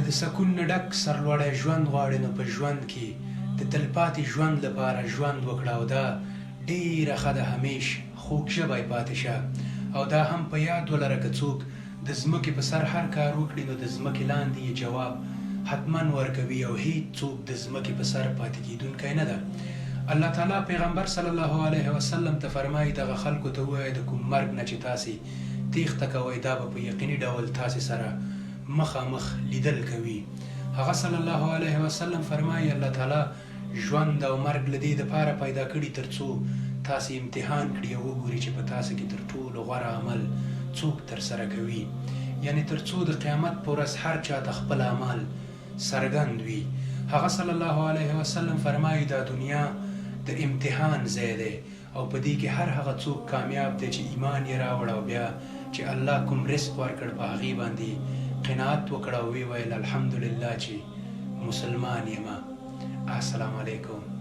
د سکون نه ډک سرلوړی ژوند غواړې نو په ژوند کې د تلپاتې ژوند لپاره ژوند وکړه او دا ډېره ښه ده همیش خوږ ژبی پاتې شه او دا هم په یاد ولره که څوک د ځمکې په سر هر کار وکړي نو د ځمکې لاندې یې جواب حتما ورکوي او هیڅ څوک د ځمکې په سر پاتې کیدونکی نه ده. الله تعالی پیغمبر صلی الله علیه وسلم ته فرمایي دغه خلکو ته ووایه د کوم مرګ نه چې تاسې تیښته کوئ دا به په یقیني ډول تاسې سره مخامخ لیدل کوي. هغه صلی الله علیه وسلم فرمایي الله تعالی ژوند او مرګ له دې دپاره پیدا کړي تر څو تاسې امتحان کړي او وګوري چې په تاسې کې تر ټولو غوره عمل څوک ترسره کوي، یعنې تر څو د قیامت په ورځ هر چا ته خپل عمل څرګند وي. هغه صلی الله علیه وسلم فرمایي دا دنیا د امتحان ځای دی او په دې کې هر هغه څوک کامیاب دی چې ایمان یې راوړ او بیا چې الله کوم رزق ورکړ په هغې باندې قناعت وکړه او ویې ویل الحمدلله چې مسلمان یم. السلام علیکم.